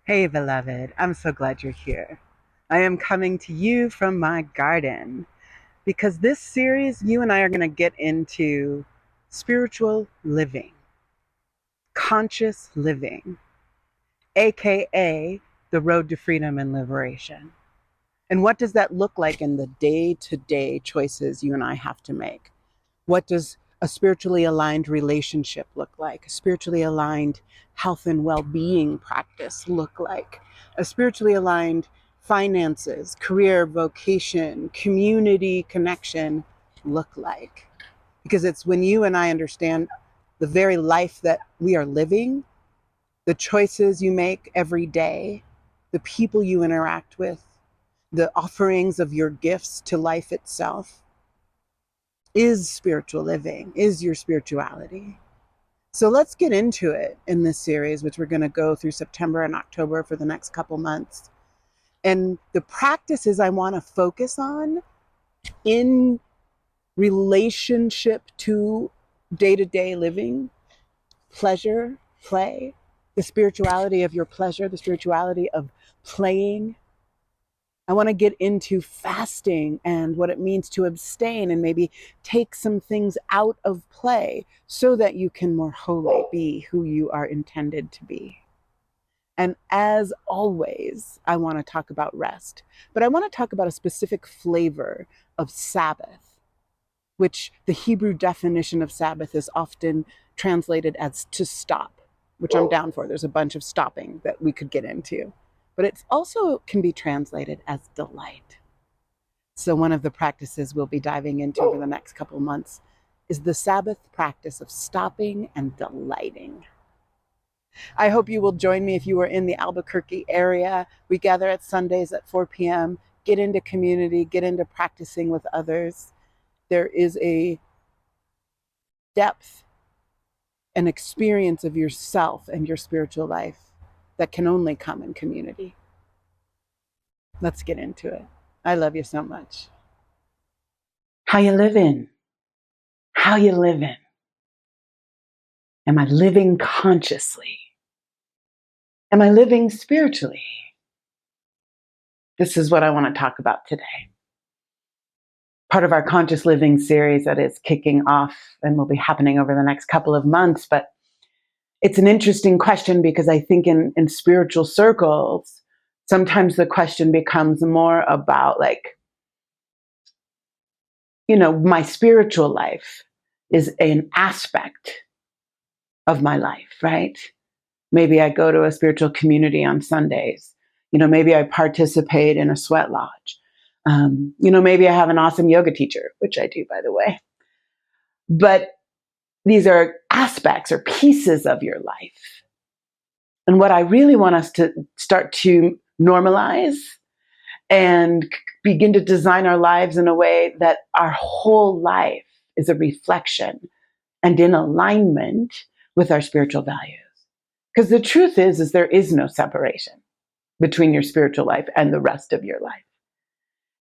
Hey, beloved, I'm so glad you're here. I am coming to you from my garden because this series, you and I are going to get into spiritual living, conscious living, aka the road to freedom and liberation. And what does that look like in the day to day choices you and I have to make? What does a spiritually aligned relationship look like? A spiritually aligned health and well being practice look like? A spiritually aligned finances, career, vocation, community connection look like? Because it's when you and I understand the very life that we are living, the choices you make every day, the people you interact with, the offerings of your gifts to life itself, is spiritual living, is your spirituality. So let's get into it in this series, which we're going to go through September and October for the next couple months. And the practices I want to focus on in relationship to day-to-day living, pleasure, play, the spirituality of your pleasure, the spirituality of playing. I want to get into fasting and what it means to abstain and maybe take some things out of play so that you can more wholly be who you are intended to be. And as always, I want to talk about rest, but I want to talk about a specific flavor of Sabbath, which the Hebrew definition of Sabbath is often translated as to stop, which I'm down for. There's a bunch of stopping that we could get into, but it also can be translated as delight. So one of the practices we'll be diving into over the next couple of months is the Sabbath practice of stopping and delighting. I hope you will join me if you are in the Albuquerque area. We gather at Sundays at 4 p.m., get into community, get into practicing with others. There is a depth and experience of yourself and your spiritual life that can only come in community. Let's get into it. I love you so much. How you living? How you living? Am I living consciously? Am I living spiritually? This is what I want to talk about today. Part of our conscious living series that is kicking off and will be happening over the next couple of months. But it's an interesting question because I think in spiritual circles, sometimes the question becomes more about my spiritual life is an aspect of my life, right? Maybe I go to a spiritual community on Sundays. Maybe I participate in a sweat lodge. Maybe I have an awesome yoga teacher, which I do, by the way. But these are aspects or pieces of your life. And what I really want us to start to normalize and begin to design our lives in a way that our whole life is a reflection and in alignment with our spiritual values. Because the truth is there is no separation between your spiritual life and the rest of your life.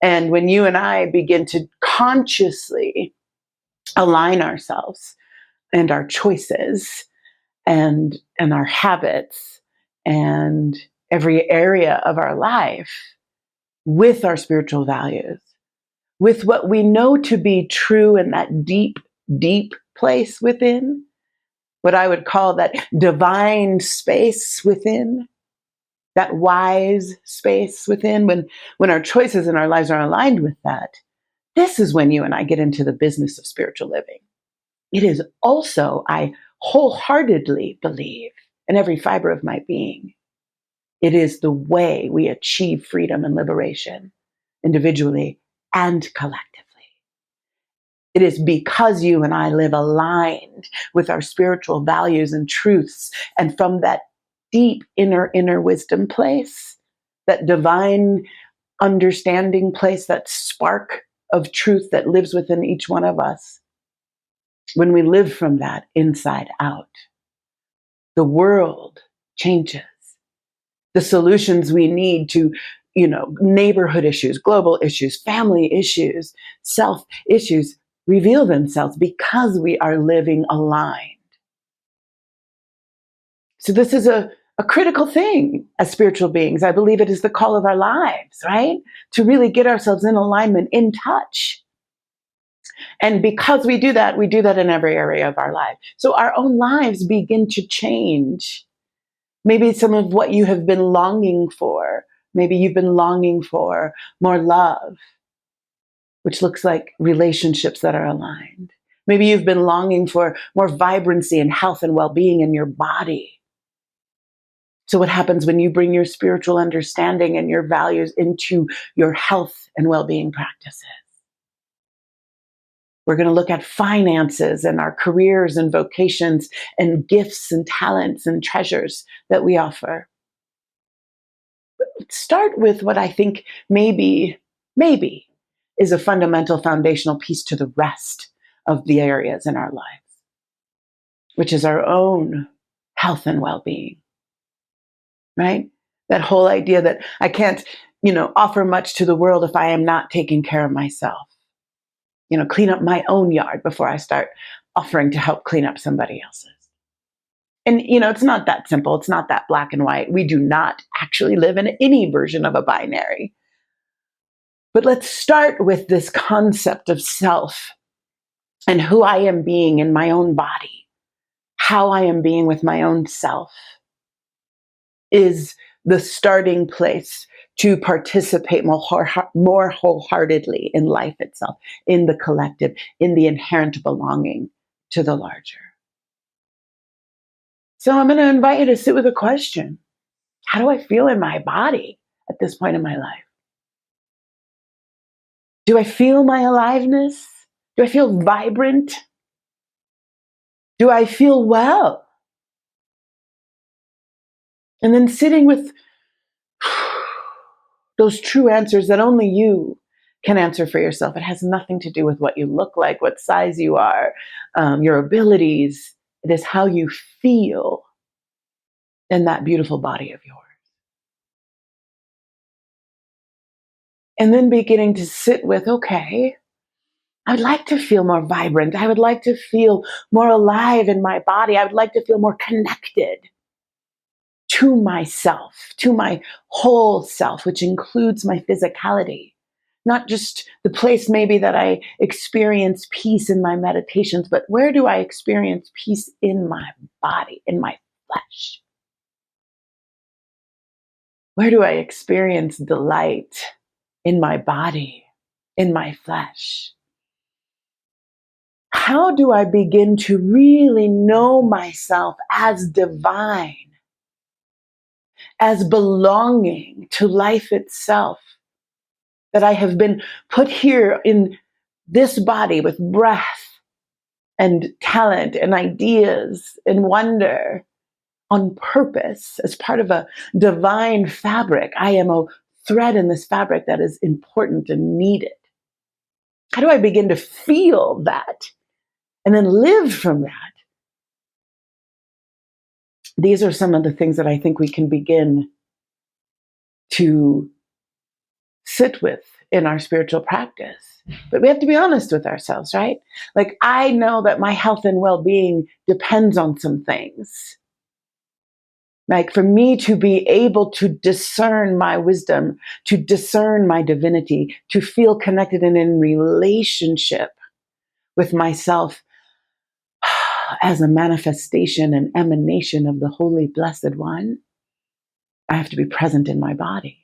And when you and I begin to consciously align ourselves and our choices and our habits and every area of our life with our spiritual values, with what we know to be true in that deep, deep place within, what I would call that divine space within, that wise space within, when our choices in our lives are aligned with that, this is when you and I get into the business of spiritual living. It is also, I wholeheartedly believe in every fiber of my being, it is the way we achieve freedom and liberation individually and collectively. It is because you and I live aligned with our spiritual values and truths, and from that deep inner wisdom place, that divine understanding place, that spark of truth that lives within each one of us. When we live from that inside out, the world changes. The solutions we need to, neighborhood issues, global issues, family issues, self issues, reveal themselves because we are living aligned. So this is a critical thing as spiritual beings. I believe it is the call of our lives, right? To really get ourselves in alignment, in touch. And because we do that in every area of our life. So our own lives begin to change. Maybe some of what you have been longing for. Maybe you've been longing for more love, which looks like relationships that are aligned. Maybe you've been longing for more vibrancy and health and well-being in your body. So what happens when you bring your spiritual understanding and your values into your health and well-being practices? We're going to look at finances and our careers and vocations and gifts and talents and treasures that we offer. Start with what I think maybe is a fundamental foundational piece to the rest of the areas in our lives, which is our own health and well-being, right? That whole idea that I can't, offer much to the world if I am not taking care of myself. Clean up my own yard before I start offering to help clean up somebody else's. And, it's not that simple. It's not that black and white. We do not actually live in any version of a binary. But let's start with this concept of self and who I am being in my own body, how I am being with my own self is the starting place to participate more wholeheartedly in life itself, in the collective, in the inherent belonging to the larger. So I'm going to invite you to sit with a question. How do I feel in my body at this point in my life? Do I feel my aliveness? Do I feel vibrant? Do I feel well? And then sitting with those true answers that only you can answer for yourself. It has nothing to do with what you look like, what size you are, your abilities. It is how you feel in that beautiful body of yours. And then beginning to sit with, okay, I'd like to feel more vibrant. I would like to feel more alive in my body. I would like to feel more connected to myself, to my whole self, which includes my physicality. Not just the place maybe that I experience peace in my meditations, but where do I experience peace in my body, in my flesh? Where do I experience delight in my body, in my flesh? How do I begin to really know myself as divine, as belonging to life itself? That I have been put here in this body with breath and talent and ideas and wonder on purpose as part of a divine fabric. I am a thread in this fabric that is important and needed. How do I begin to feel that and then live from that? These are some of the things that I think we can begin to sit with in our spiritual practice. But we have to be honest with ourselves, right? Like, I know that my health and well-being depends on some things. Like, for me to be able to discern my wisdom, to discern my divinity, to feel connected and in relationship with myself as a manifestation and emanation of the Holy Blessed One, I have to be present in my body.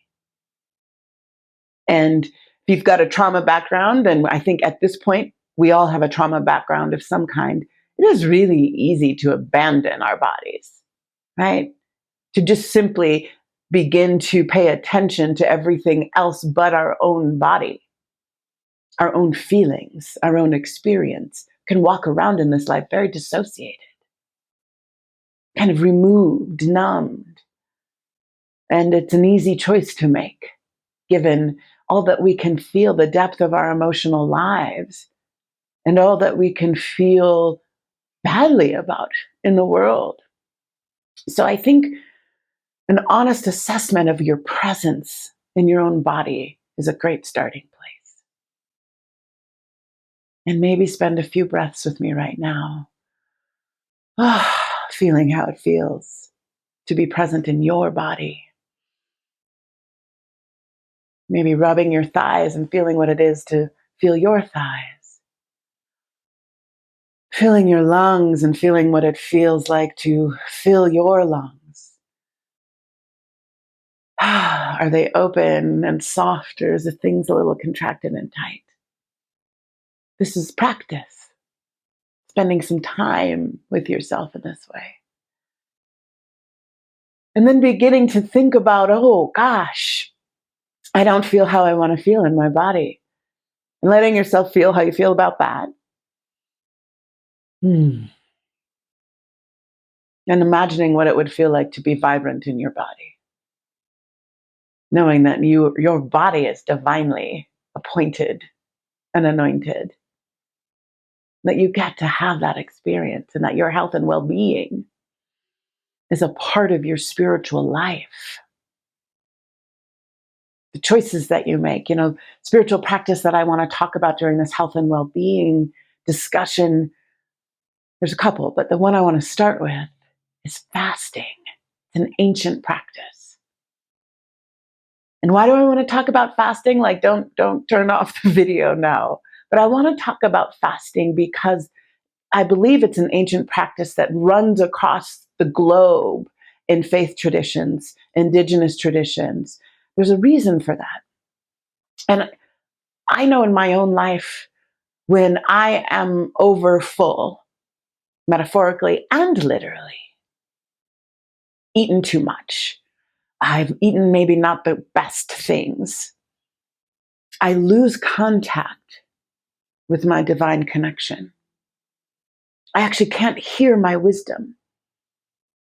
And if you've got a trauma background, and I think at this point, we all have a trauma background of some kind, it is really easy to abandon our bodies, right? To just simply begin to pay attention to everything else but our own body, our own feelings, our own experience, can walk around in this life very dissociated, kind of removed, numbed. And it's an easy choice to make, given all that we can feel, the depth of our emotional lives, and all that we can feel badly about in the world. So I think an honest assessment of your presence in your own body is a great starting place. And maybe spend a few breaths with me right now, feeling how it feels to be present in your body. Maybe rubbing your thighs and feeling what it is to feel your thighs. Feeling your lungs and feeling what it feels like to fill your lungs. Are they open and soft, or is the things a little contracted and tight? This is practice, spending some time with yourself in this way. And then beginning to think about, oh gosh, I don't feel how I want to feel in my body. And letting yourself feel how you feel about that. And imagining what it would feel like to be vibrant in your body. Knowing that your body is divinely appointed and anointed. That you get to have that experience, and that your health and well-being is a part of your spiritual life. The choices that you make, spiritual practice that I want to talk about during this health and well-being discussion, there's a couple, but the one I want to start with is fasting. It's an ancient practice. And why do I want to talk about fasting? Like, don't turn off the video now. But I want to talk about fasting because I believe it's an ancient practice that runs across the globe in faith traditions, indigenous traditions. There's a reason for that. And I know in my own life, when I am over full, metaphorically and literally, eaten too much, I've eaten maybe not the best things, I lose contact with my divine connection. I actually can't hear my wisdom.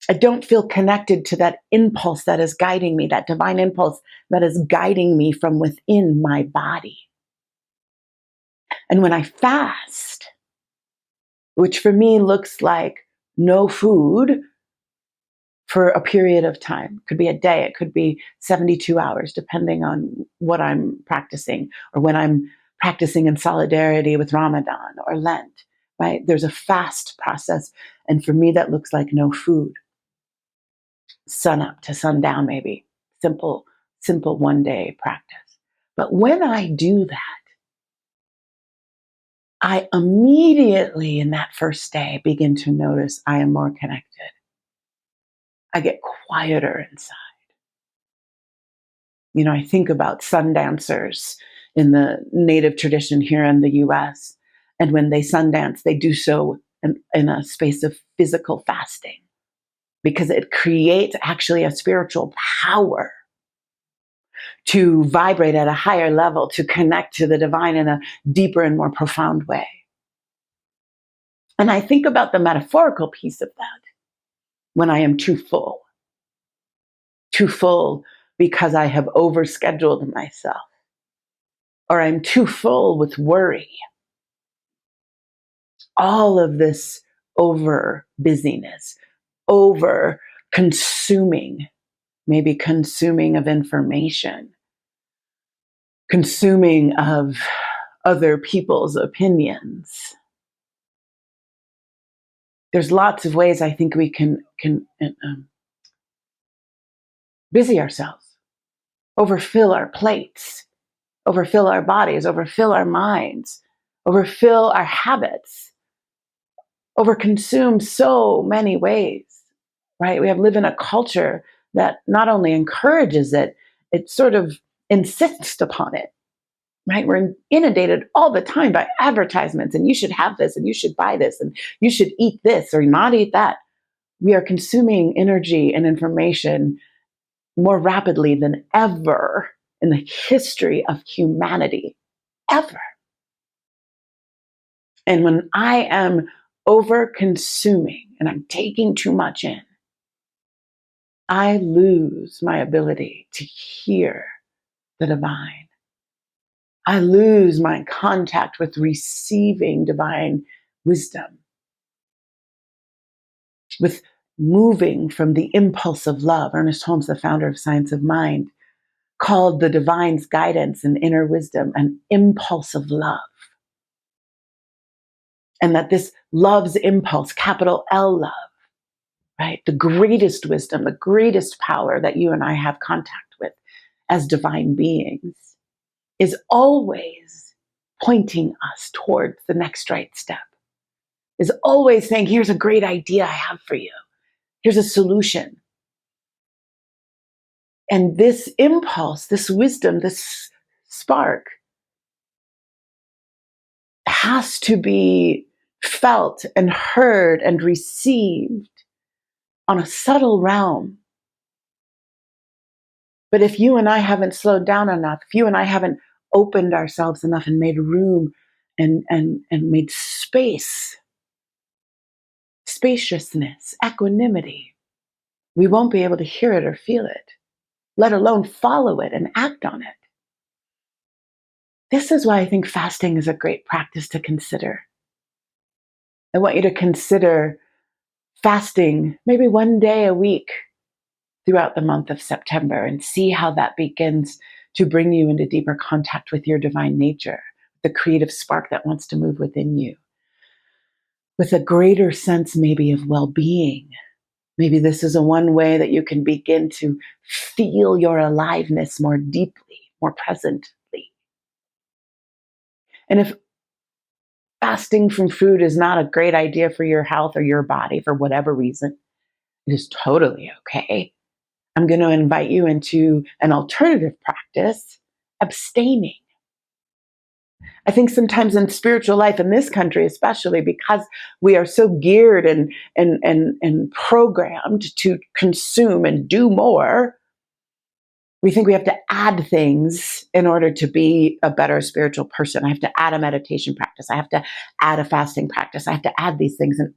I don't feel connected to that impulse that is guiding me, that divine impulse that is guiding me from within my body. And when I fast, which for me looks like no food for a period of time, it could be a day, it could be 72 hours, depending on what I'm practicing, or when I'm practicing in solidarity with Ramadan or Lent, right? There's a fast process. And for me, that looks like no food. Sun up to sundown, maybe. Simple 1-day practice. But when I do that, I immediately in that first day begin to notice I am more connected. I get quieter inside. I think about sun dancers in the native tradition here in the US. And when they sun dance, they do so in a space of physical fasting, because it creates actually a spiritual power to vibrate at a higher level, to connect to the divine in a deeper and more profound way. And I think about the metaphorical piece of that when I am too full because I have overscheduled myself, or I'm too full with worry. All of this over busyness, over consuming, maybe consuming of information, consuming of other people's opinions. There's lots of ways I think we can busy ourselves, overfill our plates, overfill our bodies, overfill our minds, overfill our habits, overconsume so many ways, right? We live in a culture that not only encourages it, it sort of insists upon it, right? We're inundated all the time by advertisements, and you should have this, and you should buy this, and you should eat this or not eat that. We are consuming energy and information more rapidly than ever in the history of humanity, ever. And when I am over consuming and I'm taking too much in, I lose my ability to hear the divine. I lose my contact with receiving divine wisdom, with moving from the impulse of love. Ernest Holmes, the founder of Science of Mind, called the divine's guidance and inner wisdom an impulse of love. And that this love's impulse, capital L love, right? The greatest wisdom, the greatest power that you and I have contact with as divine beings is always pointing us towards the next right step, is always saying, here's a great idea I have for you. Here's a solution. And this impulse, this wisdom, this spark has to be felt and heard and received on a subtle realm. But if you and I haven't slowed down enough, if you and I haven't opened ourselves enough and made room and made space, spaciousness, equanimity, we won't be able to hear it or feel it, let alone follow it and act on it. This is why I think fasting is a great practice to consider. I want you to consider fasting maybe one day a week throughout the month of September and see how that begins to bring you into deeper contact with your divine nature, the creative spark that wants to move within you, with a greater sense maybe of well-being. Maybe this is a one way that you can begin to feel your aliveness more deeply, more presently. And if fasting from food is not a great idea for your health or your body for whatever reason, it is totally okay. I'm going to invite you into an alternative practice, abstaining. I think sometimes in spiritual life, in this country especially, because we are so geared and programmed to consume and do more, we think we have to add things in order to be a better spiritual person. I have to add a meditation practice. I have to add a fasting practice. I have to add these things. And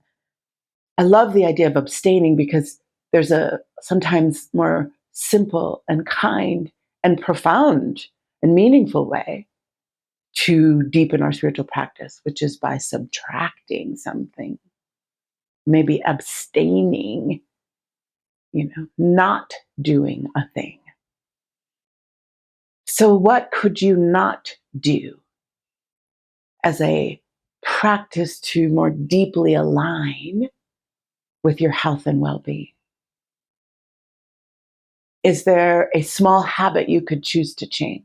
I love the idea of abstaining because there's a sometimes more simple and kind and profound and meaningful way to deepen our spiritual practice, which is by subtracting something, maybe abstaining, not doing a thing. So what could you not do as a practice to more deeply align with your health and well-being? Is there a small habit you could choose to change?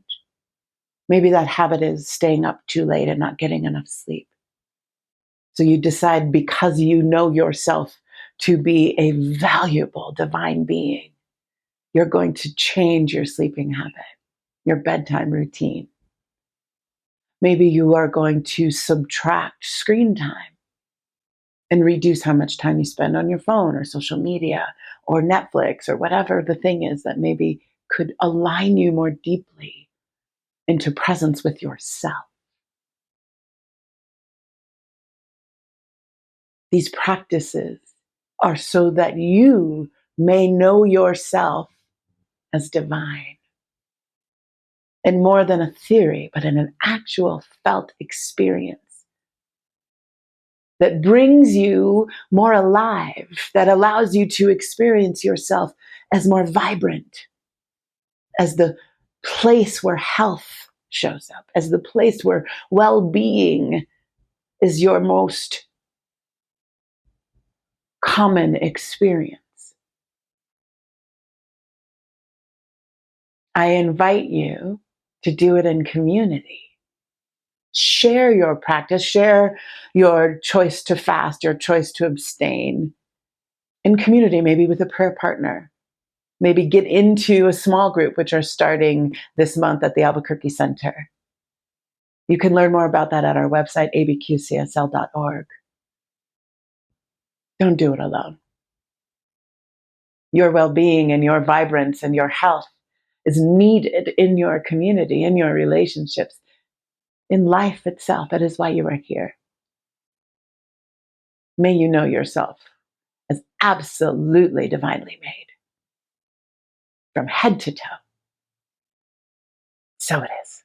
Maybe that habit is staying up too late and not getting enough sleep. So you decide, because you know yourself to be a valuable divine being, you're going to change your sleeping habit, your bedtime routine. Maybe you are going to subtract screen time and reduce how much time you spend on your phone or social media or Netflix or whatever the thing is that maybe could align you more deeply into presence with yourself. These practices are so that you may know yourself as divine. And more than a theory, but in an actual felt experience that brings you more alive, that allows you to experience yourself as more vibrant, as the place where health shows up, as the place where well-being is your most common experience. I invite you to do it in community. Share your practice, share your choice to fast, your choice to abstain in community, maybe with a prayer partner. Maybe get into a small group, which are starting this month at the Albuquerque Center. You can learn more about that at our website, abqcsl.org. Don't do it alone. Your well-being and your vibrance and your health is needed in your community, in your relationships, in life itself. That is why you are here. May you know yourself as absolutely divinely made, from head to toe. So it is.